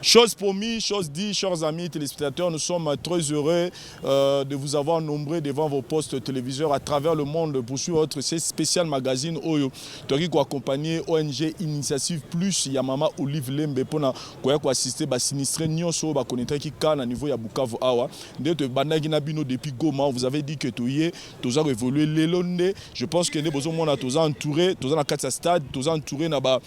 Chose promise, chose dit, chers amis téléspectateurs, nous sommes très heureux de vous avoir nombreux devant vos postes téléviseurs à travers le monde pour suivre votre spécial magazine Oyo. Tori ko accompagner ONG Initiative Plus Yamama Olive Lembe pour assister ba sinistré nyonso ba connaître qui kana niveau ya Bukavu awa. Ndete bandaki na bino depuis Goma, vous avez dit que toyé toza évoluer lelonde. Je pense que ne besoin mona toza entouré, toza na kati stade, toza entouré na ba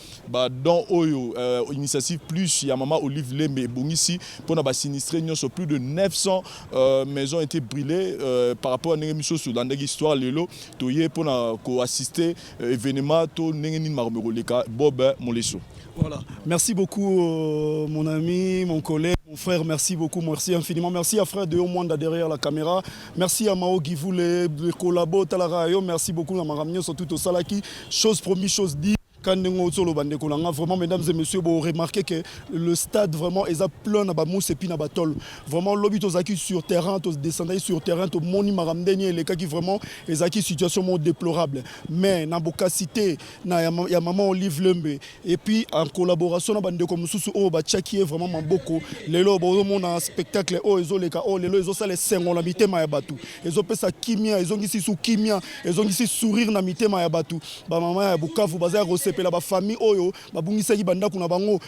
dans Oyo Initiative Plus Yamama Olive Lembe Bongisi pour na ba sinistré nyonso plus de 900 maisons ont été brûlées par rapport à l'émission sur l'histoire lelo toyé pour na ko assister événement to nengeni marmeroleka Bob Molesso. Voilà. Merci beaucoup mon ami, mon collègue, mon frère, merci beaucoup, merci infiniment. Merci à frère de Omwanda derrière la caméra. Merci à Mao Givou, les collabos, Talarayo, merci beaucoup à Maramnio, surtout au Salaki. Chose promise, chose dit. Vraiment, mesdames et messieurs, vous remarquez que le stade vraiment est plein de mousse et de batol. Vraiment, l'objet est sur terrain, descendre sur terrain, tout le monde maramdeni les cas qui vraiment est une situation déplorable. Mais dans la cité, il y a maman Olive Lembe et puis en collaboration avec des comme sous au qui est vraiment beaucoup. Les lots, on a un spectacle oh ils ont les cas oh les lots ils ont ça les sengs la mité mayabatu. Ils ont fait ça kimia, ils ont ici sous kimia, ils ont ici sourire na mité mayabatu. Ba maman ya Bukavu bazar la famille oyo babungisa ki banda kuna bango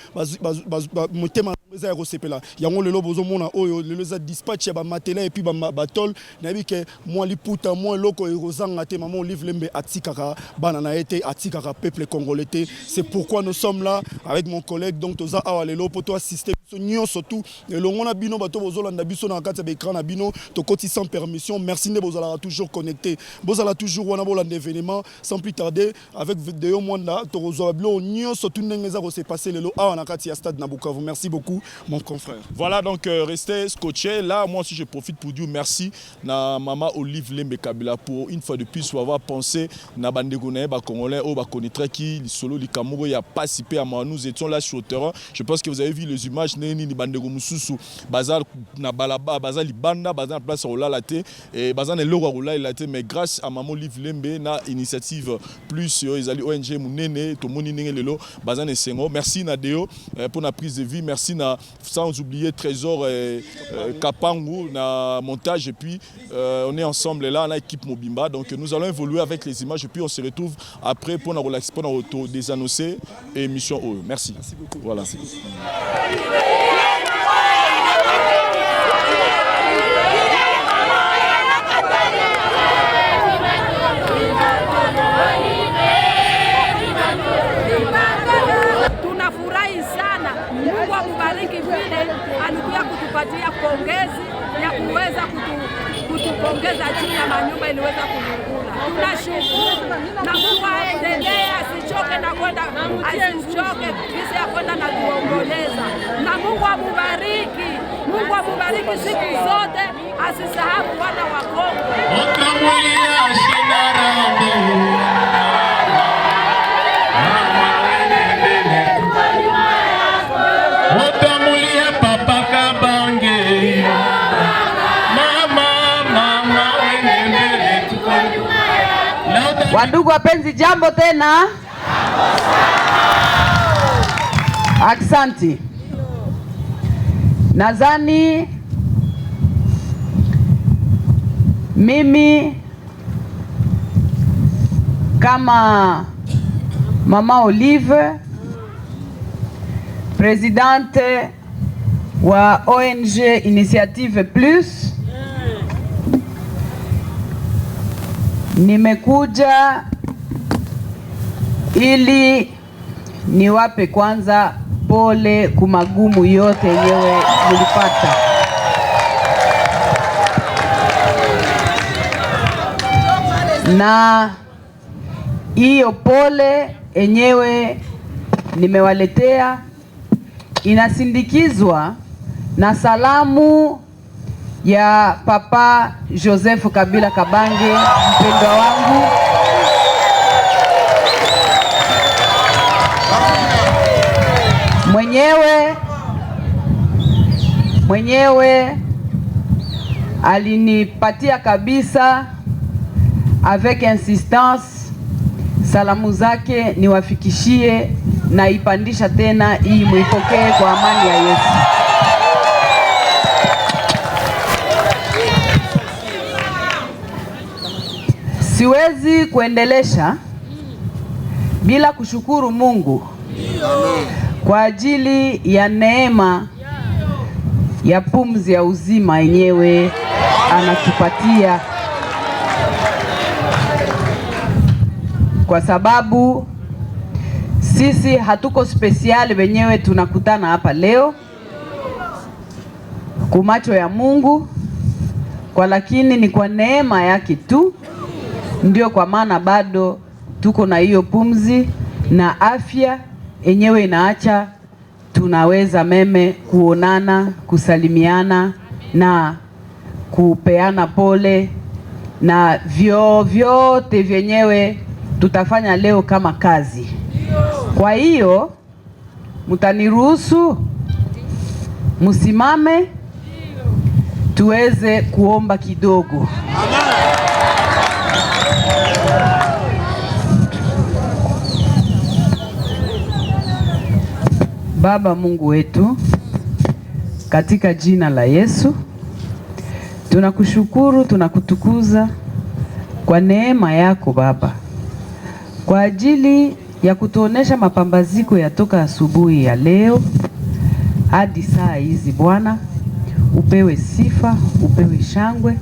motema za rosepela yango lelo bozomona oyo lelo za dispatch ba matela et puis ba batol na bi ke moi liputa moi loko erozanga te maman Olive Lembe atikaka bana na été atikaka peuple congolais. C'est pourquoi nous sommes là avec mon collègue donc toza awa lelo poto assister nyo surtout lelo ngona bino bato bozolanda biso na kati ba écran na bino to koti sans permission. Merci ne bozala toujours connecté bozala toujours wana bolanda événement sans plus tarder avec vidéo Mwanda to rozoblo nyo surtout ngeza ko s'est passé lelo awa na kati ya stade na Bukavu. Merci beaucoup mon confrère. Voilà donc restez scotchés là. Moi aussi je profite pour dire merci na maman Olive Lembe Kabila pour une fois de plus avoir pensé na bandeko na ba congolais au ba connaître qui solo li Kamuro ya participé à moi. Nous étions là sur le terrain. Je pense que vous avez vu les images ni bandeko mususu bazal na balaba bazal libanda bazal place au lalaté et bazal ne loro rola laté mais grâce à maman Olive Lembe na initiative plus ezali ONG munene to moni ninge lelo bazal ne sengo. Merci na Deo pour la prise de vie. Merci na sans oublier Trésor Kapangu na montage et puis on est ensemble là na équipe Mobimba donc nous allons évoluer avec les images et puis on se retrouve après pour la relax pour auto désannoncer émission O. Merci. Merci beaucoup. Voilà. Merci beaucoup. Alikuja kutupatia pongezi ya kuweza kutupongeza chini ya manyumba iliweza kulungula. Tunashukuru na Mungu aendelee asichoke na kwenda asichoke kisi ya kwenda na kuomboleza. Na Mungu amubariki. Mungu amubariki siku zote asisahau wana wa Kongo. Wandugu wapenzi, jambo tena. Aksanti. Nadhani mimi kama Mama Olive, presidente wa ONG Initiative Plus, nimekuja ili niwape kwanza pole kumagumu yote yenyewe mlipata. Na hiyo pole yenyewe nimewaletea inasindikizwa na salamu ya Papa Joseph Kabila Kabange, mpendwa wangu. Mwenyewe alinipatia kabisa avec insistance salamu zake niwafikishie naipandisha tena, hii muipokee kwa amani ya Yesu. Siwezi kuendelesha bila kushukuru Mungu kwa ajili ya neema ya pumzi ya uzima yenyewe anatupatia, kwa sababu sisi hatuko spesiali wenyewe tunakutana hapa leo kumacho ya Mungu, kwa lakini ni kwa neema yake tu, ndio kwa maana bado tuko na hiyo pumzi na afya yenyewe inaacha tunaweza meme kuonana, kusalimiana na kupeana pole na vyote vyenyewe tutafanya leo kama kazi. Kwa hiyo mtaniruhusu msimame tuweze kuomba kidogo. Baba Mungu wetu, katika jina la Yesu, tunakushukuru, tunakutukuza kwa neema yako Baba, kwa ajili ya kutuonesha mapambaziko ya toka asubuhi ya leo hadi saa hizi. Bwana, upewe sifa, upewe shangwe,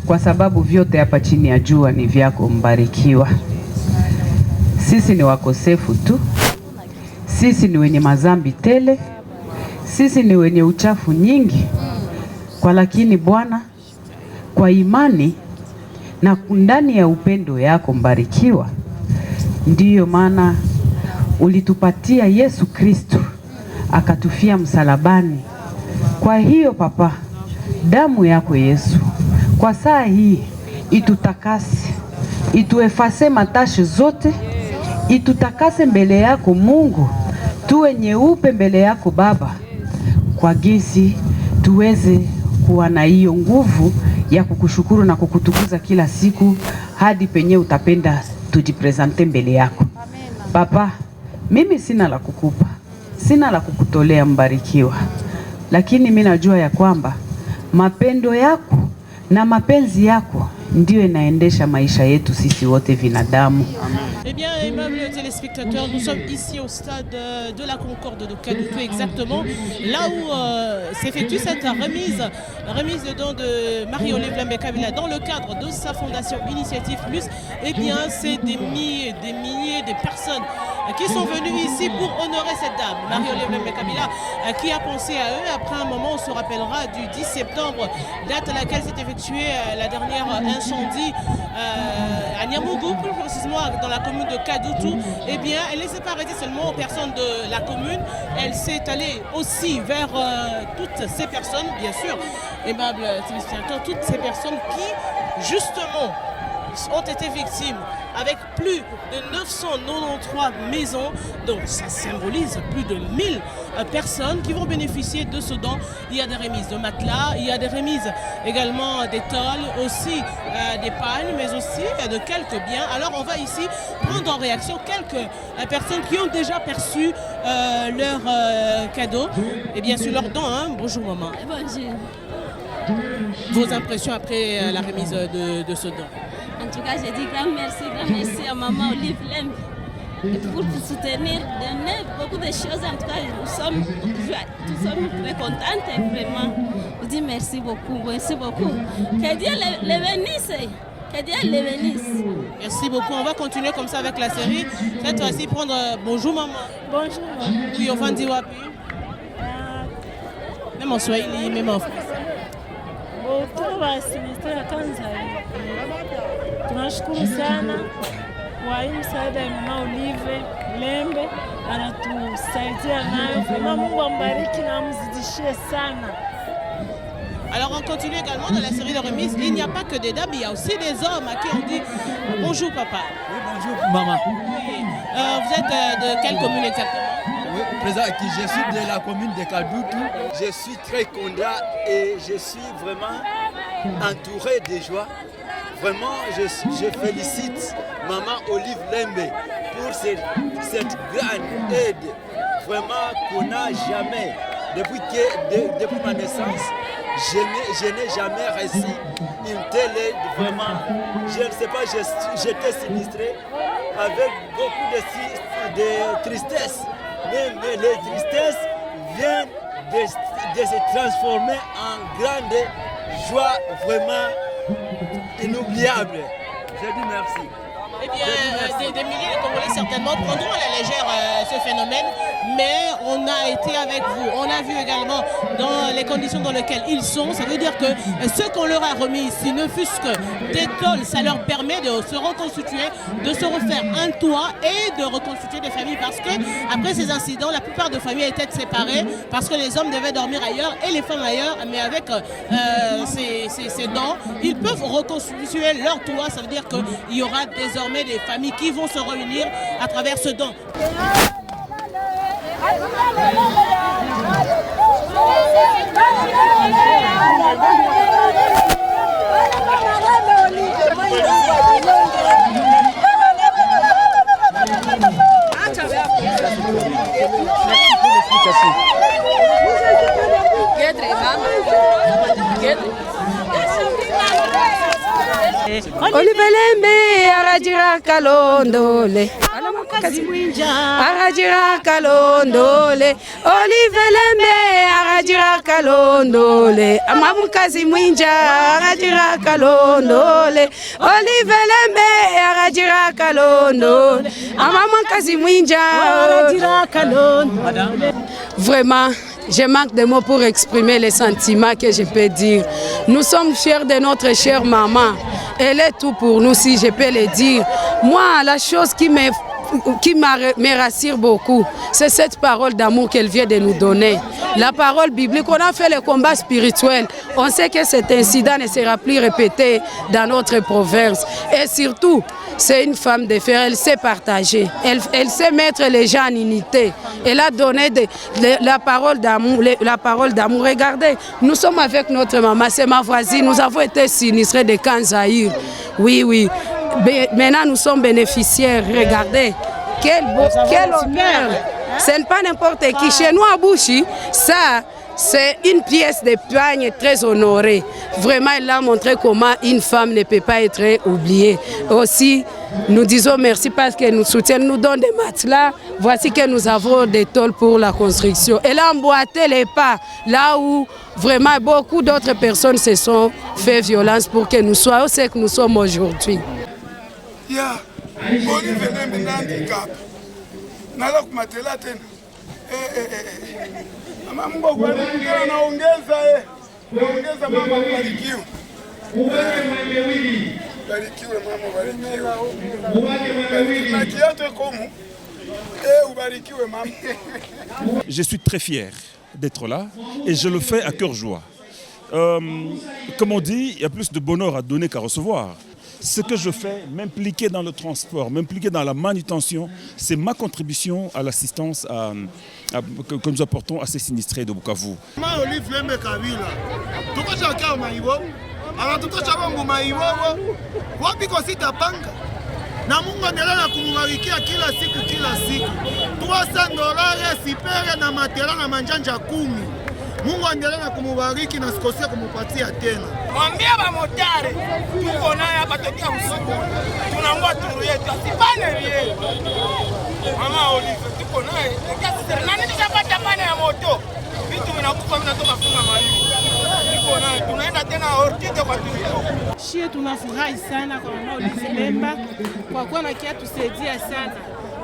kwa sababu vyote hapa chini ya jua ni vyako. Mbarikiwa. Sisi ni wakosefu tu, sisi ni wenye mazambi tele, sisi ni wenye uchafu nyingi, kwa lakini Bwana, kwa imani na ndani ya upendo yako mbarikiwa, ndiyo maana ulitupatia Yesu Kristo akatufia msalabani. Kwa hiyo Papa, damu yako Yesu kwa saa hii itutakase, ituefase matashi zote, itutakase mbele yako Mungu, tuwe nyeupe mbele yako Baba, kwa gisi tuweze kuwa na hiyo nguvu ya kukushukuru na kukutukuza kila siku hadi penye utapenda tujipresente mbele yako. Papa, mimi sina la kukupa, sina la kukutolea mbarikiwa, lakini mimi najua ya kwamba mapendo yako na mapenzi yako ndio inaendesha maisha yetu sisi wote binadamu. Eh bien, aimables téléspectateurs, nous sommes ici au stade de la Concorde de Kadoutou, exactement là où s'effectue cette remise de dons de Marie-Olive Lembe Kabila dans le cadre de sa fondation Initiative Plus. Eh bien, c'est des milliers de personnes qui sont venues ici pour honorer cette dame, Marie-Olive Lembe Kabila, qui a pensé à eux. Après un moment, on se rappellera du 10 septembre, date à laquelle s'est effectué la dernière incendie à Niamougou, plus précisément dans la commune de Kadoutou. Eh bien, elle ne s'est pas arrêtée seulement aux personnes de la commune, elle s'est allée aussi vers toutes ces personnes, bien sûr, aimables téléspectateurs, toutes ces personnes qui, justement, ont été victimes avec plus de 993 maisons, donc ça symbolise plus de 1000 personnes qui vont bénéficier de ce don. Il y a des remises de matelas, il y a des remises également des tôles, aussi des pagnes, mais aussi de quelques biens. Alors on va ici prendre en réaction quelques personnes qui ont déjà perçu leur cadeau et bien sûr leur don. Hein. Bonjour maman. Bonjour. Vos impressions après la remise de ce don? En tout cas, je dis grand merci à maman Olive Lembe pour soutenir, donner beaucoup de choses. En tout cas, nous sommes très contentes et vraiment, je dis merci beaucoup. Que Dieu les bénisse. Que Dieu les bénisse. Merci beaucoup. On va continuer comme ça avec la série. Cette fois-ci, prendre bonjour maman. Bonjour maman. Oui, on va dire wapi. Même en Swahili, même en français. Tunashukuru sana kwa hii msaada ya mama Olive Lembe anatusaidia nayo. Vraiment Mungu ambariki na amzidishie sana. Alors on continue également dans la série de remises. Il n'y a pas que des dames, il y a aussi des hommes à qui on dit bonjour papa. Oui, bonjour maman. Oui. Vous êtes de quelle commune exactement? Oui, président, je suis de la commune de Kadoutou. Je suis très content et je suis vraiment entouré de joie. Vraiment, je félicite maman Olive Lembe pour cette grande aide vraiment qu'on n'a jamais. Depuis ma naissance, je n'ai jamais reçu une telle aide, vraiment. Je ne sais pas, j'étais sinistré avec beaucoup de tristesse. Mais les tristesses viennent de se transformer en grande joie vraiment inoubliable. Je dis merci. Eh bien, des milliers de Congolais certainement prendront à la légère ce phénomène, mais on a été avec vous. On a vu également dans les conditions dans lesquelles ils sont. Ça veut dire que ce qu'on leur a remis ici, ne fût-ce que des tôles, ça leur permet de se reconstituer, de se refaire un toit et de reconstituer des familles. Parce que après ces incidents, la plupart de familles étaient séparées parce que les hommes devaient dormir ailleurs et les femmes ailleurs. Mais avec ces dents, ils peuvent reconstituer leur toit. Ça veut dire qu'il y aura désormais des familles qui vont se réunir à travers ce don. Olivelembe arajira kalondole arajira kalondole Olivelembe arajira kalondole amamukazi mwinja arajira kalondole Olivelembe arajira kalondole amamukazi mwinja arajira kalondole. Vraiment, je manque de mots pour exprimer les sentiments que je peux dire. Nous sommes fiers de notre chère maman. Elle est tout pour nous, si je peux le dire. Moi, la chose qui me rassure beaucoup, c'est cette parole d'amour qu'elle vient de nous donner. La parole biblique, on a fait le combat spirituel. On sait que cet incident ne sera plus répété dans notre province. Et surtout, c'est une femme de fer, elle sait partager. Elle sait mettre les gens en unité. Elle a donné la parole d'amour. Regardez, nous sommes avec notre maman, c'est ma voisine. Nous avons été sinistrés de Kanzaïr. Oui. Maintenant, nous sommes bénéficiaires. Regardez, quel honneur. Ce n'est pas n'importe qui. Chez nous à Bouchi, ça, c'est une pièce de pagne très honorée. Vraiment, elle a montré comment une femme ne peut pas être oubliée. Aussi, nous disons merci parce qu'elle nous soutient, nous donne des matelas. Voici que nous avons des tôles pour la construction. Elle a emboîté les pas là où vraiment beaucoup d'autres personnes se sont fait violence pour que nous soyons ce que nous sommes aujourd'hui. Mama Mungu akubariki, naongeza mama, barikiwe. Barikiwe mama, barikiwe. Na kiatu komu. Ubarikiwe mama. Je suis très fier d'être là et je le fais à cœur joie. Comme on dit, il y a plus de bonheur à donner qu'à recevoir. Ce que je fais, m'impliquer dans le transport, m'impliquer dans la manutention, c'est ma contribution à l'assistance que nous apportons à ces sinistrés de Bukavu. Na Mungu endelea na kumubarikia kila siku $300 sipere na matela na manjanja 10. Mungu endelea na kumubariki na sikosia kumupatia tena. Mwambia ba motare tuko naye hapa tokea usiku. Tunangua turu yetu asipane rie. Mama Olive tuko naye. Nani nishapata pane ya moto. Vitu vinakufa vinatoka funga mali. Tuko naye tunaenda tena ortite kwa turu. Shie tunafurahi sana kwa mama Olive Lemba kwa kuwa na kia tusaidia sana.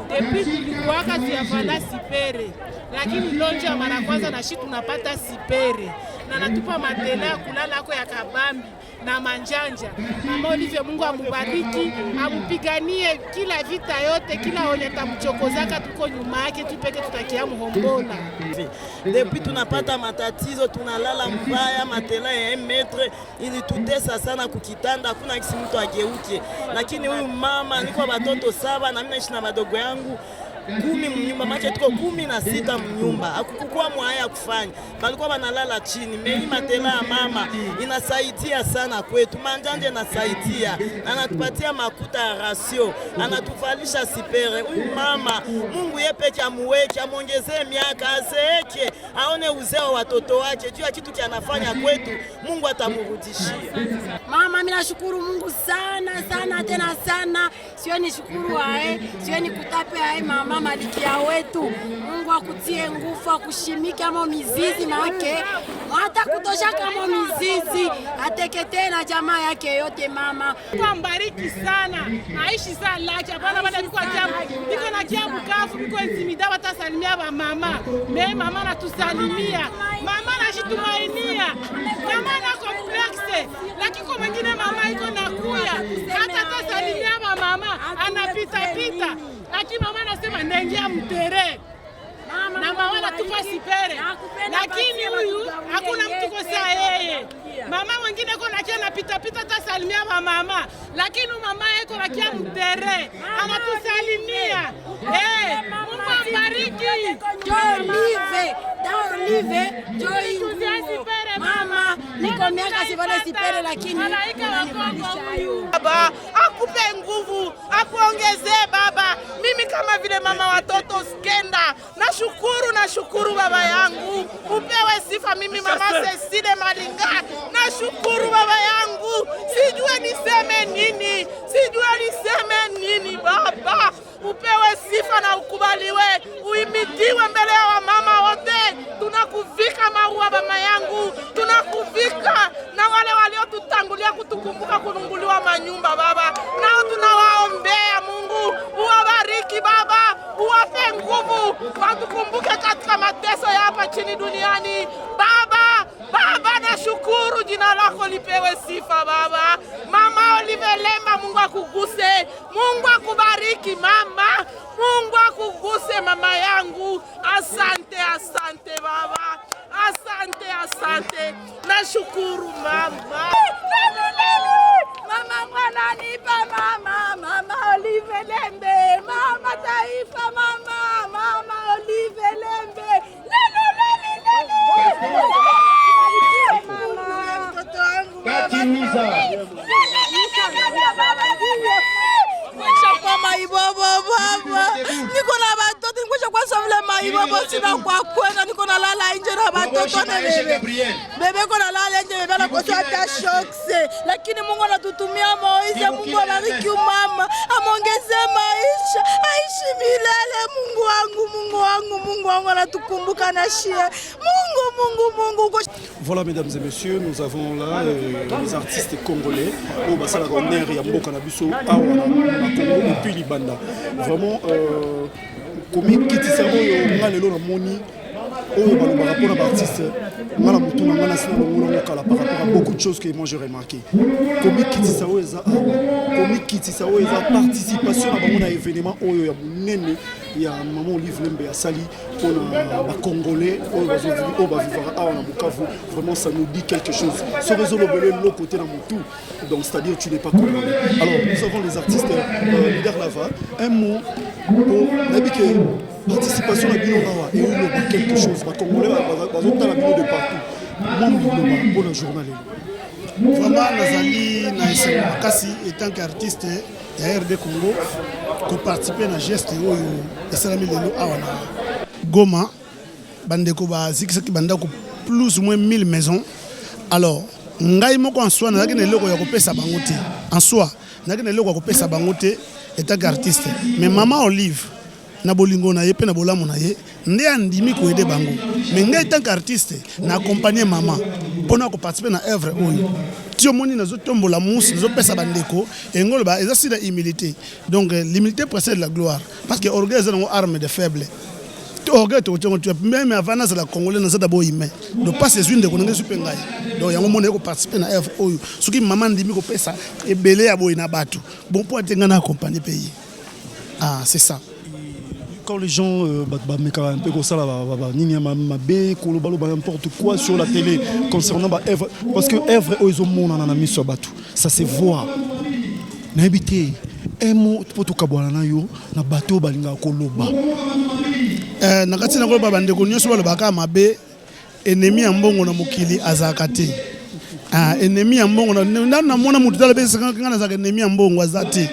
Depuis tulikuwaka tuyafanda sipere, lakini lonja mara kwanza na shi tunapata sipere na natupa matela ya kulala yako ya kabambi na manjanja. Mama Olive, Mungu amubariki, amupiganie kila vita yote, kila onye tamuchokozaka tuko nyuma yake, tupeke tutakia muhombola. Depuis tunapata matatizo, tunalala mbaya, matela ya 1 metre ilitutesa sana kukitanda, hakuna kisi mtu ageuke. Lakini huyu mama niko watoto 7 na mimi naishi na madogo yangu. 10 mnyumba, maana tuko 16 mnyumba. Hakukukua mwaya kufanya, balikuwa banalala chini. Mei matela ya mama inasaidia sana kwetu, manjanja inasaidia, anatupatia makuta ya rasio, anatuvalisha sipere. Huyu mama Mungu yeye peke amuweke, amongezee miaka, azeeke, aone uzeo watoto wake, juu ya kitu kianafanya kwetu, Mungu atamurudishia. Mama, mimi nashukuru Mungu sana sana tena sana. Sioni shukuru ae, sioni kutape ae mama malikia wetu. Mungu akutie nguvu, akushimike kama mizizi make. Hata kutosha kama mizizi, ateketee na jamaa yake yote mama. Kwa mbariki sana. Aishi sana laki. Hapana bana niko ajabu. Niko na kiabu kafu, niko intimida watasalimia ba mama. Me mama natusalimia. Mama anajitumainia. Mama na complexe. Lakini kwa mwingine mama iko nakuya. Hata tasalimia ba mama anapita pita. Lakini mama anasema ndengia mtere. Na mama anatupa sipere. Lakini huyu hakuna mtu kosa yeye. Mama mwingine yuko nakia anapita pita tasalimia mama. Lakini mama yuko nakia mtere. Anatusalimia. Mungu ambariki. Olive, Joy mama, niko miaka sivane sipere lakini baba akupe nguvu, akuongezee baba. Mimi kama vile mama watoto Skenda, nashukuru baba yangu, upewe sifa. Mimi mama Cecile Malinga, nashukuru baba yangu, sijue niseme nini baba. Upewe sifa na ukubaliwe, uimidiwe mbele ya wamama wote. Tunakuvika maua mama yangu, tunakuvika na wale waliotutangulia kutukumbuka kununguliwa manyumba baba. Nao tunawaombea Mungu, uwabariki baba, uwape nguvu, watukumbuke katika mateso ya hapa chini duniani. Baba nashukuru, jina lako lipewe sifa baba. Mama Olive Lemba, Mungu akuguse, Mungu akubariki mama, Mungu akuguse mama yangu. Asante baba, asante, nashukuru mama. Mama mwana nipa mama Olive Lembe, mama taifa mama Olive Lembe. Niko na batoto, niko kwa sababu maibobo sina kwa kwenda, niko na lala nje na batoto na bebe kona lala nje, bebe na kosa hata shokse. Lakini Mungu anatutumia Moize, Mungu abariki mama, amongeze maisha, aishi milele. Mungu wangu anatukumbuka na shie. Mungu. Voilà mesdames et messieurs, nous avons là les artistes congolais au basala Ronner ya mboka na biso awa na Congo depuis Libanda. Vraiment comme kitisa oyo ngalelo na moni oyo balobaka mpona baartiste ngala motu na ngana sina longolongo kala par rapport à beaucoup de choses que moi j'ai remarqué. Komi kitisa oyo eza participation na bango na événement oyo ya monene ya maman Olive Lembe asali mpona bacongolais oyo bavivaka awa na Bukavu. Vraiment ça nous dit quelque chose. Ce réseau lobele l'autre côté na motu, donc c'est-à-dire tu n'es pas congolais. Alors nous avons les artistes Leader Lava, un mot pour n'habiter participation à Bino Rawa et il y a quelque chose. Les Congolais ont la Bino de partout. Moi, pour le journal. Vraiment, Nazali Makasi, en tant qu'artiste de RD Congo, qui participe à un geste de Salami Lelo Awana. Goma, Bandeko Zik Bandako, plus ou moins 1000 maisons. Alors, ngai moko en soi, nazaki na eloko ya kopesa bango te. En soi, nazaki na eloko ya kopesa bango te en tant qu'artiste. Mais maman Olive, na bolingo na ye pe na bolamu na ye nde andimi ko aider bango. Mais ngai en tant qu'artiste, na accompagner maman pona ko participer na œuvre oyo. Tio moni nazo tombola musi, nazo pesa bandeko et ngolo ba ezasi la humilité. Donc l'humilité précède la gloire parce que orgueil c'est une arme de faible. Orgueil tu même avant na la congolais na zada bo humain. Donc pas ces une de kononge supengai. Donc yango moni ko participer na œuvre oyo. Soki maman ndimi ko pesa ebele ya boy na batu. Bon pour tenga na accompagner pays. Ah, c'est ça. Quand les gens un peu comme ça, n'importe quoi sur la télé concernant Èvre, parce que Èvre, ils ont mon ça se voit. N'habité un mot pour tout kabwana yo na bateau balinga koloba na kati na koloba bande ko nyonso balobaka mabe ennemi ya mbongo na mokili azaka te ennemi ya mbongo na mona mutu tala bese kanga na zaka ennemi ya mbongo azate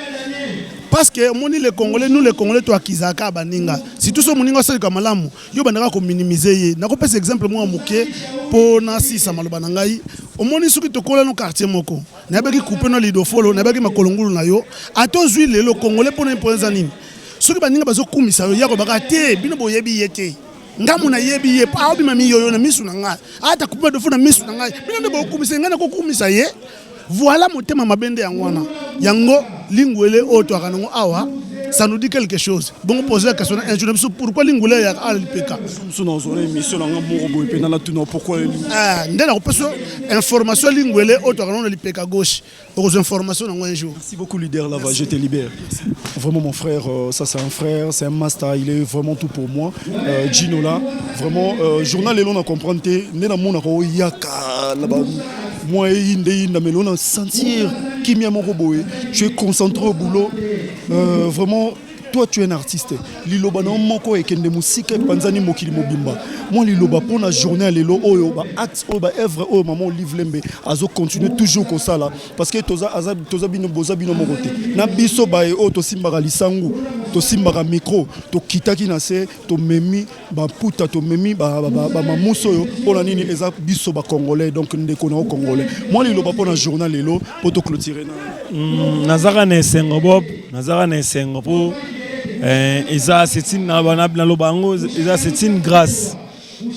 parce que moni les Congolais nous les Congolais to akizaka baninga si tout so moninga sali kamalamu yo bandaka ko minimiser ye na ko pesa exemple moi moké po na sisa maloba na ngai omoni soki to kola no quartier moko na baki couper no lidofolo na baki makolongulu na yo atozwi lelo Congolais po na imposer nini soki baninga bazo kumisa yo yako baka te bino boyebi yete ngamu na yebi ye pa obi mami yoyo na misu na ngai ata couper de fo na misu na ngai bino ne bo kumisa ngana ko kumisa ye voilà motema mabende yangwana yango lingwele oto akanongo awa ça nous dit quelque chose bon poser la question un jour pourquoi lingwele ya alipeka sous dans une émission na ngamo boy pe na la tuno pourquoi ndena ko peso information lingwele oto akanongo lipeka gauche aux informations na un jour. Merci beaucoup leader là-bas, je te libère. Vraiment mon frère, ça c'est un frère, c'est un master, il est vraiment tout pour moi. Gino là, vraiment journal et l'on a comprendre né na mona ko yaka là-bas. Moi et mais l'on a sentir qui m'y a mon robot. Tu es concentré au boulot. Vraiment toi tu es un artiste. Liloba na moko et kende musique panzani mokili mobimba. Moi liloba pour la journée lelo oyo ba acte oyo ba œuvre oyo maman Olive Lembe azo continuer toujours comme ça là parce que toza bino boza bino mokote. Na biso ba o to simbaka lisangu, to simbaka micro, to kitaki na se, to memi ba puta to memi ba mamuso yo pour la nini eza biso ba congolais donc ndeko na congolais. Moi liloba pour la journée lelo pour to clôturer na nazaka na sengo bob, nazaka na sengo pour c'est une grâce.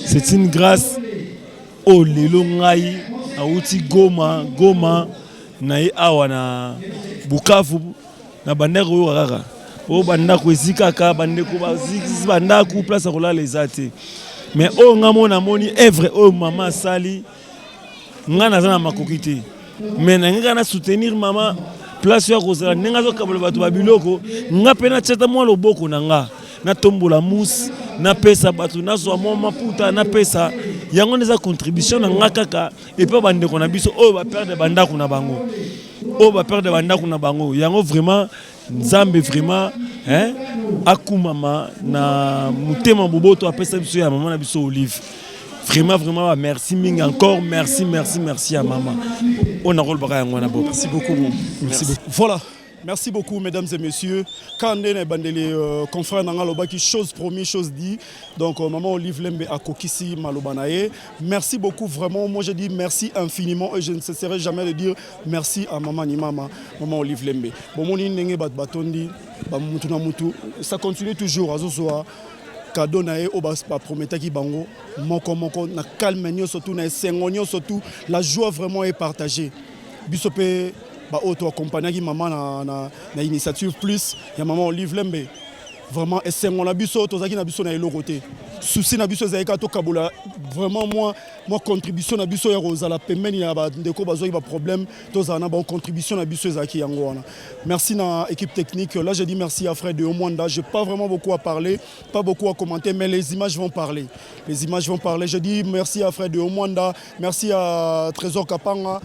C'est une grâce. Oh, les longaï, à outi Goma, naï awana, Bukavu, na bandeko rara. Oh, bandako zikaka, bandeko bandako place à rouler les athées. Mais oh, ngamona moni œuvre, oh, maman sali, ngana zana makokite. Mais ngana soutenir maman. Place ya kozala nenga zo kabolo bato babiloko nga pena tsheta mwa loboko na nga na tombola mousse na pesa bato na zo mwa maputa na pesa yango neza contribution na nga kaka et puis bandeko na biso o ba perdre bandako na bango yango vraiment nzambe vraiment akumama na mutema boboto apesa biso ya maman na biso Olive. Vraiment, merci Ming encore, merci à maman. On a rôle Merci beaucoup. Merci beaucoup. Voilà. Merci beaucoup, mesdames et messieurs. Quand on est bandeli confrère Nangaloba qui chose promis, chose dit. Donc, maman Olive Lembe à Kokisi Malobanaye. Merci beaucoup, vraiment. Moi, je dis merci infiniment et je ne cesserai jamais de dire merci à maman ni maman Olive Lembe. Bon, mon nenge bat batondi, ça continue toujours à Zozoa. Cadeau na e oba prometa ki bango moko na calme nyo surtout na sengonyo surtout la joie vraiment est partagée bisope ba auto accompagner ki maman na initiative plus ya maman Olive Lembe vraiment esengo na biso tozaki na biso na elo côté souci na biso zaika to kabola vraiment moi contribution na biso ya rozala pemeni ya ba ndeko bazoi ba problème tozana na ba contribution na biso zaki yango wana. Merci na équipe technique là, je dis merci à Fred de Omwanda, j'ai pas vraiment beaucoup à parler, pas beaucoup à commenter mais les images vont parler. Je dis merci à Fred de Omwanda, merci à Trésor Kapanga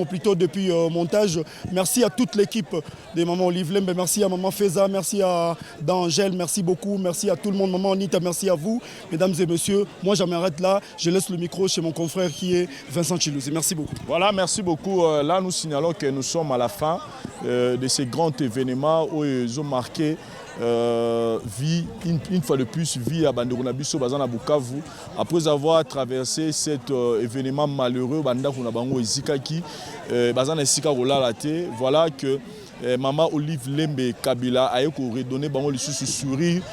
plutôt depuis montage. Merci à toute l'équipe de maman Olive Lembe, merci à maman Feza, merci à Angèle, merci beaucoup, merci à tout le monde, maman Anita, merci à vous, mesdames et messieurs. Moi, je m'arrête là, je laisse le micro chez mon confrère qui est Vincent Chilouzi. Merci beaucoup. Voilà, merci beaucoup. Là, nous signalons que nous sommes à la fin de ces grands événements où ils ont marqué vie, une fois de plus, vie à Bandekuna Biso, Bazana Bukavu. Après avoir traversé cet événement malheureux, Bandekuna Bango et Zikaki, Bazana Sika Rolalate, voilà que maman Olive Lembe Kabila a redonné Bango le sourire.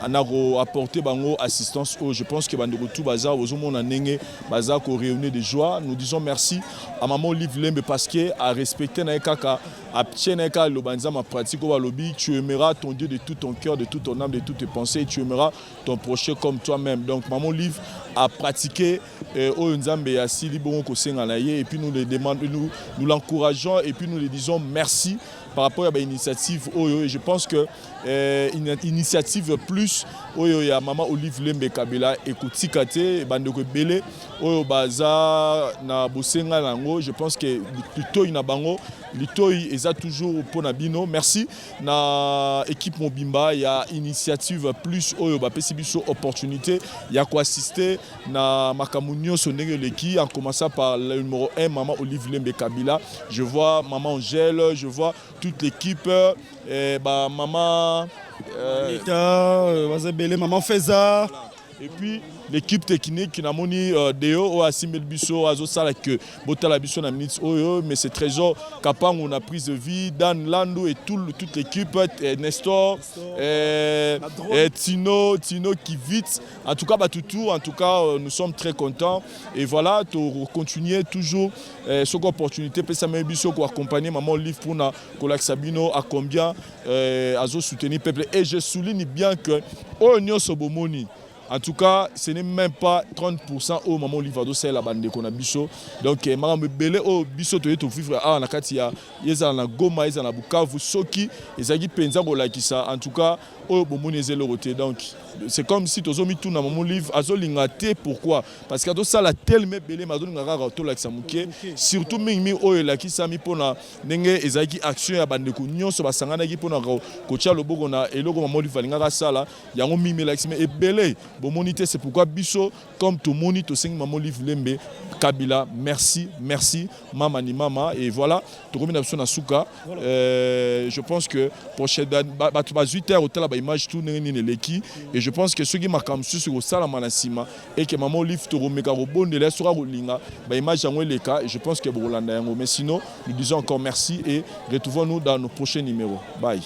On a apporté bango assistance. Je pense que Bandeko tout bazar aux hommes nenge bazar ko réunir de joie. Nous disons merci à maman Olive Lembe parce qu'elle a respecté na kaka a tcheneka le banza ma pratique au lobby. Tu aimeras ton Dieu de tout ton cœur, de toute ton âme, de toutes tes pensées. Et tu aimeras ton prochain comme toi-même. Donc maman Olive a pratiqué au nzambe ya sili bon ko senga na ye et puis nous le demandons, nous l'encourageons et puis nous lui disons merci par rapport à l'initiative et je pense que une initiative plus il y a maman Olive Lembe Kabila ekotika te bandeko ebele oyo baza na bosenga lango. Je pense que litoi na bango litoi eza toujours pour bino. Merci na équipe Mobimba, il y a initiative plus oyo bapesi biso opportunité ya ko assister na makamunyo sonenge leki en commençant par le numéro 1 maman Olive Lembe Kabila. Je vois maman Angèle, je vois toute l'équipe maman maman Feza. Et puis l'équipe technique qui n'a moni Deo a Simel Bisso Azo Sala que Botala Bisso na minutes mais c'est Trésor Kapang on a prise de vie Dan Lando et toute l'équipe Nestor Tino qui vite en tout cas Batutu en tout cas nous sommes très contents et voilà to continuer toujours cette opportunité pour Samuel Bisso pour accompagner maman Olive pour na Kolak Sabino à combien Azo soutenir peuple et je souligne bien que Onyo Sobomoni. En tout cas, ce n'est même pas 30% au moment où l'Ivado c'est la bande qu'on a biso. Donc, madame Belé au biso to yeto vivre à Nakatia, yeza na Goma, yeza na Bukavu, Soki, ezagi penza ko lakisa. En tout cas, au bomoni ezelo roté. Donc, c'est comme si tozo mi tout na maman livre azo lingate. Pourquoi? Parce que to ça la tellement belé mazo ngara to lakisa muke. Surtout mingi o lakisa mi pona ndenge ezagi action ya bande ko nyonso basangana gi pona ko tia lobogo na eloko maman livre lingara sala yango mimi lakisa et belé. Monité, c'est pourquoi Bisso, comme tout moni, tout sing maman Olive Lembe Kabila, merci, maman ni maman et voilà, tout remis dans son souka. Je pense que prochaine 8h au tel image tout n'est l'équipe et je pense que ceux qui marquent comme sur ça manasima et que maman Olive tout remet au bon de sera rolinga, image en les cas et je pense que Bolanda mais sinon nous disons encore merci et retrouvons-nous dans nos prochains numéros. Bye.